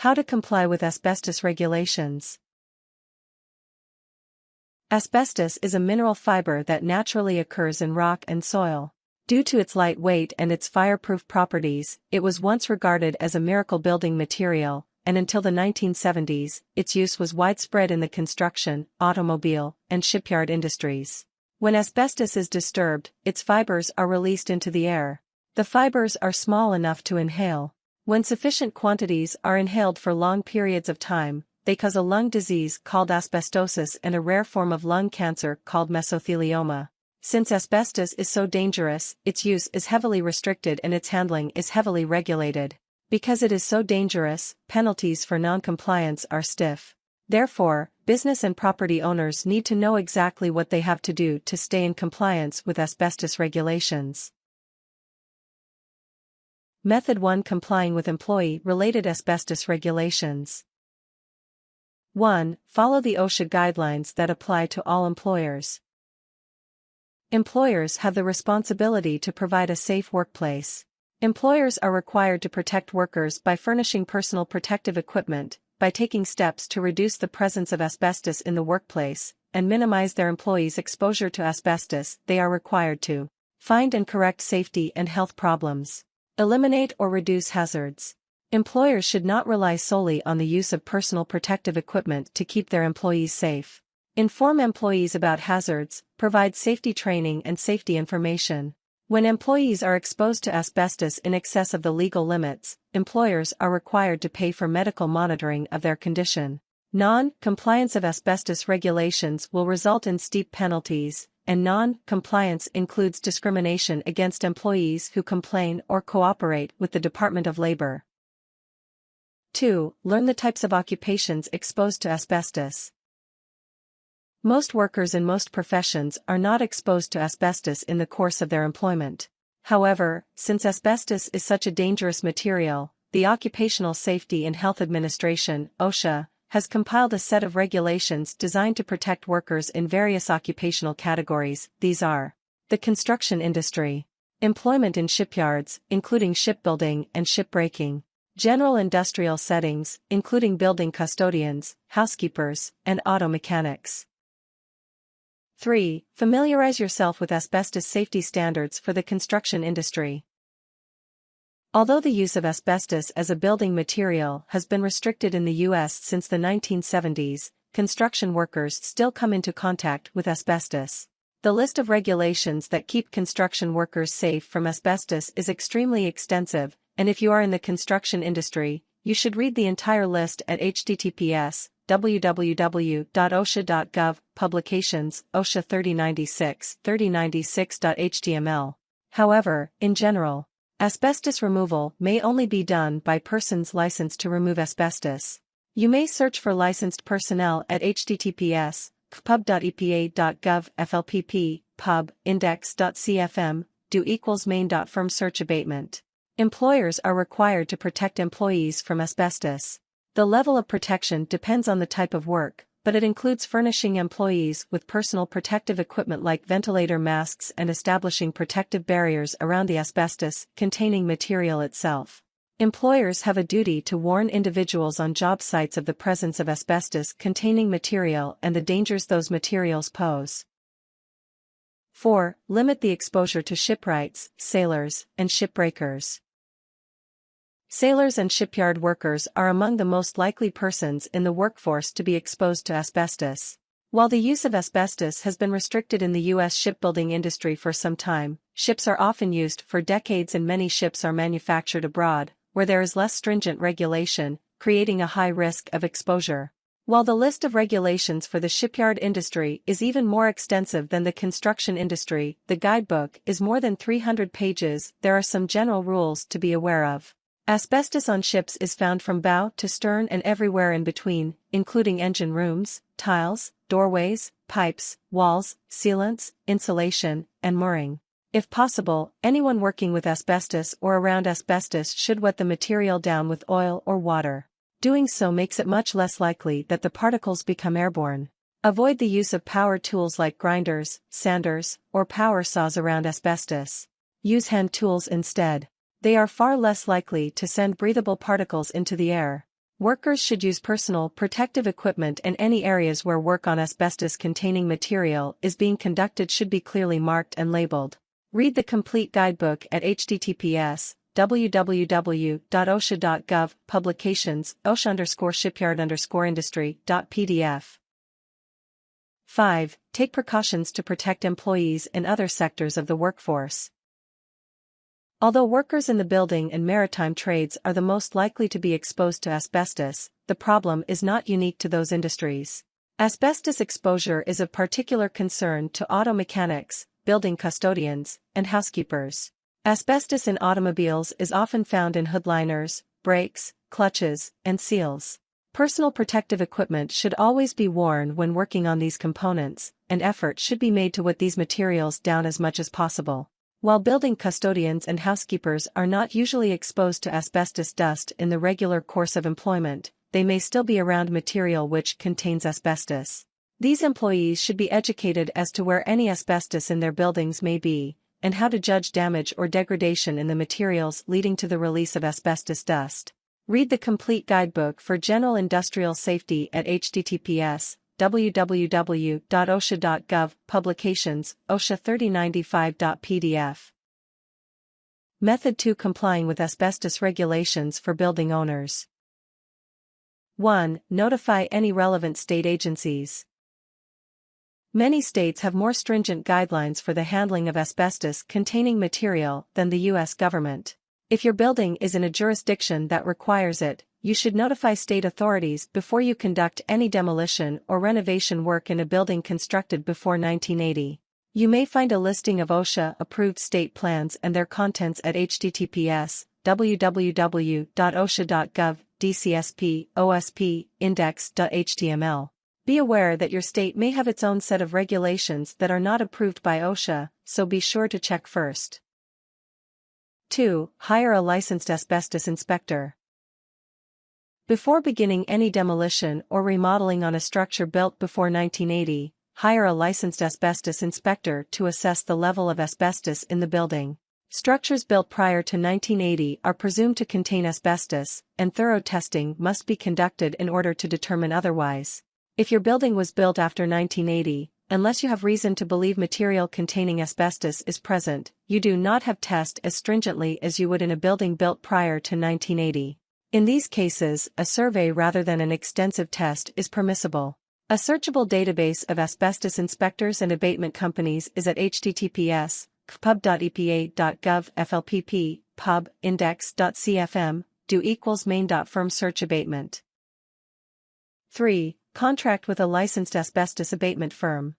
How to comply with asbestos regulations. Asbestos is a mineral fiber that naturally occurs in rock and soil. Due to its light weight and its fireproof properties, it was once regarded as a miracle building material, and until the 1970s, its use was widespread in the construction, automobile, and shipyard industries. When asbestos is disturbed, its fibers are released into the air. The fibers are small enough to inhale. When sufficient quantities are inhaled for long periods of time, they cause a lung disease called asbestosis and a rare form of lung cancer called mesothelioma. Since asbestos is so dangerous, its use is heavily restricted and its handling is heavily regulated. Because it is so dangerous, penalties for non-compliance are stiff. Therefore, business and property owners need to know exactly what they have to do to stay in compliance with asbestos regulations. Method 1. Complying with employee-related asbestos regulations. 1. Follow the OSHA guidelines that apply to all employers. Employers have the responsibility to provide a safe workplace. Employers are required to protect workers by furnishing personal protective equipment, by taking steps to reduce the presence of asbestos in the workplace, and minimize their employees' exposure to asbestos. They are required to find and correct safety and health problems. Eliminate or reduce hazards. Employers should not rely solely on the use of personal protective equipment to keep their employees safe. Inform employees about hazards, provide safety training and safety information. When employees are exposed to asbestos in excess of the legal limits, employers are required to pay for medical monitoring of their condition. Non-compliance of asbestos regulations will result in steep penalties, and non-compliance includes discrimination against employees who complain or cooperate with the Department of Labor. 2. Learn the types of occupations exposed to asbestos. Most workers in most professions are not exposed to asbestos in the course of their employment. However, since asbestos is such a dangerous material, the Occupational Safety and Health Administration, OSHA, has compiled a set of regulations designed to protect workers in various occupational categories. These are the construction industry, employment in shipyards, including shipbuilding and shipbreaking, general industrial settings, including building custodians, housekeepers, and auto mechanics. 3. Familiarize yourself with asbestos safety standards for the construction industry. Although the use of asbestos as a building material has been restricted in the U.S. since the 1970s, construction workers still come into contact with asbestos. The list of regulations that keep construction workers safe from asbestos is extremely extensive, and if you are in the construction industry, you should read the entire list at https://www.osha.gov, publications, OSHA 3096, 3096.html. However, in general, asbestos removal may only be done by persons licensed to remove asbestos. You may search for licensed personnel at https://pub.epa.gov, FLPP, pub, index.cfm, do = main.firm search abatement. Employers are required to protect employees from asbestos. The level of protection depends on the type of work, but it includes furnishing employees with personal protective equipment like ventilator masks and establishing protective barriers around the asbestos-containing material itself. Employers have a duty to warn individuals on job sites of the presence of asbestos-containing material and the dangers those materials pose. 4. Limit the exposure to shipwrights, sailors, and shipbreakers. Sailors and shipyard workers are among the most likely persons in the workforce to be exposed to asbestos. While the use of asbestos has been restricted in the U.S. shipbuilding industry for some time, ships are often used for decades and many ships are manufactured abroad, where there is less stringent regulation, creating a high risk of exposure. While the list of regulations for the shipyard industry is even more extensive than the construction industry, the guidebook is more than 300 pages. There are some general rules to be aware of. Asbestos on ships is found from bow to stern and everywhere in between, including engine rooms, tiles, doorways, pipes, walls, sealants, insulation, and mooring. If possible, anyone working with asbestos or around asbestos should wet the material down with oil or water. Doing so makes it much less likely that the particles become airborne. Avoid the use of power tools like grinders, sanders, or power saws around asbestos. Use hand tools instead. They are far less likely to send breathable particles into the air. Workers should use personal protective equipment, and any areas where work on asbestos-containing material is being conducted should be clearly marked and labeled. Read the complete guidebook at https://www.osha.gov, publications, osha_shipyard_industry.pdf. 5. Take precautions to protect employees in other sectors of the workforce. Although workers in the building and maritime trades are the most likely to be exposed to asbestos, the problem is not unique to those industries. Asbestos exposure is of particular concern to auto mechanics, building custodians, and housekeepers. Asbestos in automobiles is often found in hood liners, brakes, clutches, and seals. Personal protective equipment should always be worn when working on these components, and effort should be made to wet these materials down as much as possible. While building custodians and housekeepers are not usually exposed to asbestos dust in the regular course of employment, they may still be around material which contains asbestos. These employees should be educated as to where any asbestos in their buildings may be, and how to judge damage or degradation in the materials leading to the release of asbestos dust. Read the complete guidebook for general industrial safety at https://www.osha.gov, publications, OSHA 3095.pdf. Method 2: Complying with asbestos regulations for building owners. 1. Notify any relevant state agencies. Many states have more stringent guidelines for the handling of asbestos-containing material than the U.S. government. If your building is in a jurisdiction that requires it, you should notify state authorities before you conduct any demolition or renovation work in a building constructed before 1980. You may find a listing of OSHA-approved state plans and their contents at https://www.osha.gov, DCSP, OSP, index.html. Be aware that your state may have its own set of regulations that are not approved by OSHA, so be sure to check first. 2. Hire a licensed asbestos inspector. Before beginning any demolition or remodeling on a structure built before 1980, hire a licensed asbestos inspector to assess the level of asbestos in the building. Structures built prior to 1980 are presumed to contain asbestos, and thorough testing must be conducted in order to determine otherwise. If your building was built after 1980, unless you have reason to believe material containing asbestos is present, you do not have to test as stringently as you would in a building built prior to 1980. In these cases, a survey rather than an extensive test is permissible. A searchable database of asbestos inspectors and abatement companies is at https://pub.epa.gov, FLPP, pub, index.cfm, do = main.firm search abatement. 3. Contract with a licensed asbestos abatement firm.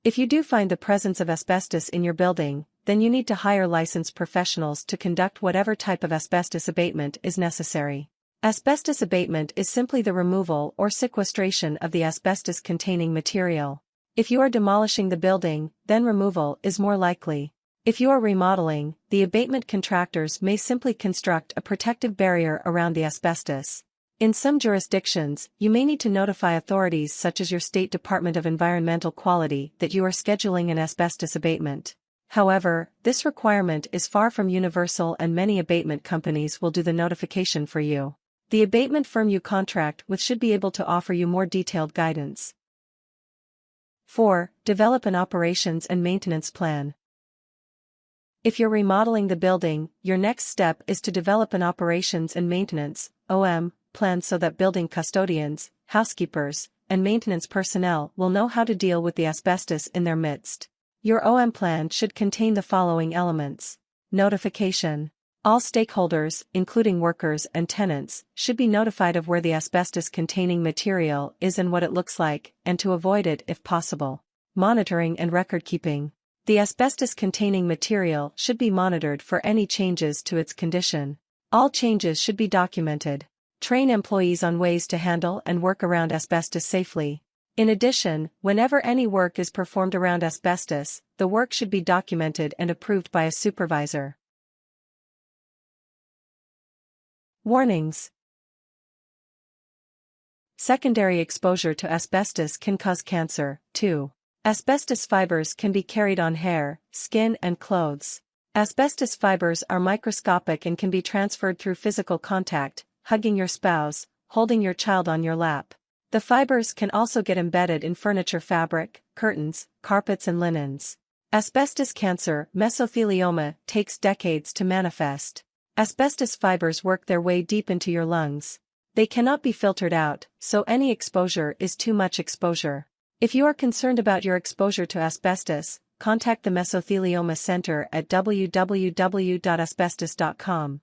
If you do find the presence of asbestos in your building, then you need to hire licensed professionals to conduct whatever type of asbestos abatement is necessary. Asbestos abatement is simply the removal or sequestration of the asbestos-containing material. If you are demolishing the building, then removal is more likely. If you are remodeling, the abatement contractors may simply construct a protective barrier around the asbestos. In some jurisdictions, you may need to notify authorities such as your State Department of Environmental Quality that you are scheduling an asbestos abatement. However, this requirement is far from universal, and many abatement companies will do the notification for you. The abatement firm you contract with should be able to offer you more detailed guidance. 4. Develop an operations and maintenance plan. If you're remodeling the building, your next step is to develop an operations and maintenance (OM) plan so that building custodians, housekeepers, and maintenance personnel will know how to deal with the asbestos in their midst. Your OM plan should contain the following elements. Notification. All stakeholders, including workers and tenants, should be notified of where the asbestos-containing material is and what it looks like, and to avoid it if possible. Monitoring and record-keeping. The asbestos-containing material should be monitored for any changes to its condition. All changes should be documented. Train employees on ways to handle and work around asbestos safely. In addition, whenever any work is performed around asbestos, the work should be documented and approved by a supervisor. Warnings. Secondary exposure to asbestos can cause cancer, too. Asbestos fibers can be carried on hair, skin, and clothes. Asbestos fibers are microscopic and can be transferred through physical contact, hugging your spouse, holding your child on your lap. The fibers can also get embedded in furniture fabric, curtains, carpets and linens. Asbestos cancer, mesothelioma, takes decades to manifest. Asbestos fibers work their way deep into your lungs. They cannot be filtered out, so any exposure is too much exposure. If you are concerned about your exposure to asbestos, contact the Mesothelioma Center at www.asbestos.com.